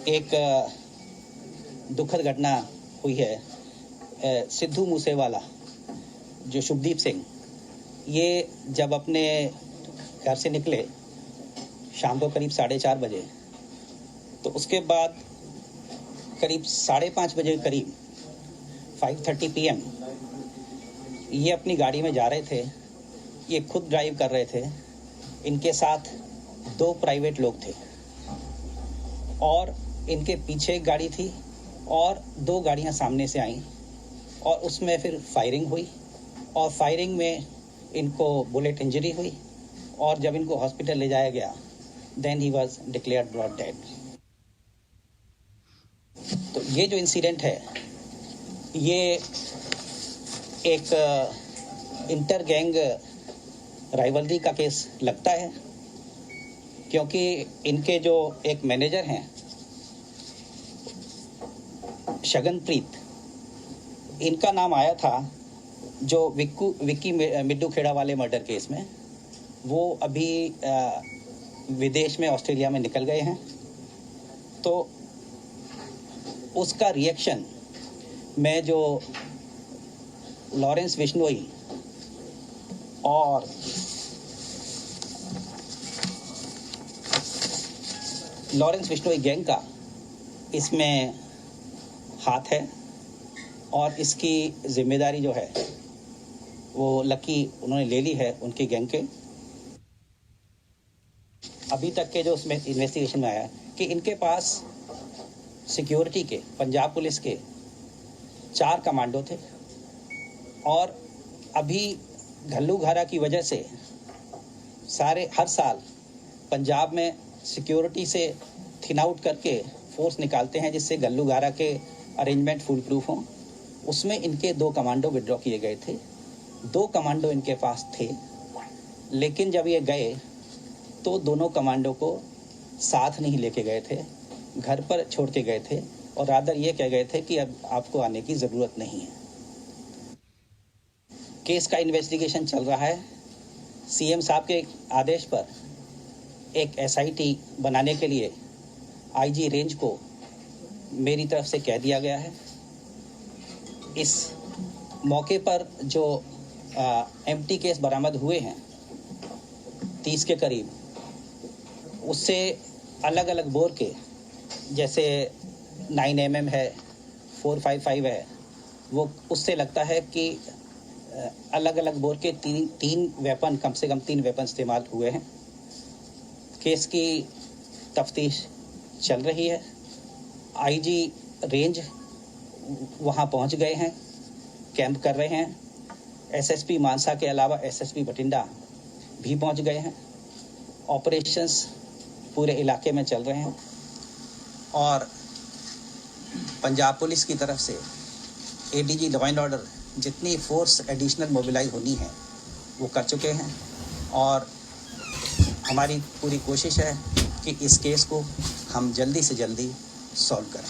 एक दुखद घटना हुई है। सिद्धू मूसेवाला जो शुभदीप सिंह, ये जब अपने घर से निकले शाम को करीब 4:30 बजे, तो उसके बाद करीब 5:30 बजे के करीब 5:30 PM ये अपनी गाड़ी में जा रहे थे। ये खुद ड्राइव कर रहे थे। इनके साथ 2 प्राइवेट लोग थे और इनके पीछे एक गाड़ी थी और 2 गाड़ियां सामने से आईं और उसमें फिर फायरिंग हुई और फायरिंग में इनको बुलेट इंजरी हुई और जब इनको हॉस्पिटल ले जाया गया then he was declared brought dead. तो ये जो इंसिडेंट है ये एक इंटर गैंग राइवलरी का केस लगता है, क्योंकि इनके जो एक मैनेजर हैं शगनप्रीत, इनका नाम आया था जो विक्की मिड्डू खेड़ा वाले मर्डर केस में। वो अभी विदेश में ऑस्ट्रेलिया में निकल गए हैं। तो उसका रिएक्शन मैं जो लॉरेंस बिश्नोई और गैंग का इसमें हाथ है और इसकी जिम्मेदारी जो है वो लकी उन्होंने ले ली है उनकी गैंग के। अभी तक के जो उसमें इन्वेस्टिगेशन में आया कि इनके पास सिक्योरिटी के पंजाब पुलिस के 4 कमांडो थे और अभी घल्लूघारा की वजह से हर साल पंजाब में सिक्योरिटी से थिन आउट करके फोर्स निकालते हैं जिससे घल्लूघारा के अरेंजमेंट फुल प्रूफ हों। उसमें इनके 2 कमांडो विड्रॉ किए गए थे। 2 कमांडो इनके पास थे, लेकिन जब ये गए तो दोनों कमांडो को साथ नहीं लेके गए थे, घर पर छोड़ के गए थे और रादर ये कह गए थे कि अब आपको आने की ज़रूरत नहीं है। केस का इन्वेस्टिगेशन चल रहा है। सीएम साहब के आदेश पर एक SIT बनाने के लिए IG रेंज को मेरी तरफ से कह दिया गया है। इस मौके पर जो एम्प्टी केस बरामद हुए हैं 30 के करीब, उससे अलग अलग बोर के, जैसे 9mm है, 455 है, वो उससे लगता है कि अलग अलग बोर के 3 वेपन, कम से कम 3 वेपन इस्तेमाल हुए हैं। केस की तफ्तीश चल रही है। IG रेंज वहाँ पहुँच गए हैं, कैंप कर रहे हैं। SSP मानसा के अलावा SSP बठिंडा भी पहुँच गए हैं। ऑपरेशंस पूरे इलाके में चल रहे हैं और पंजाब पुलिस की तरफ से ADG लॉ एंड ऑर्डर जितनी फोर्स एडिशनल मोबिलाइज होनी है वो कर चुके हैं और हमारी पूरी कोशिश है कि इस केस को हम जल्दी से जल्दी सॉल्व करें।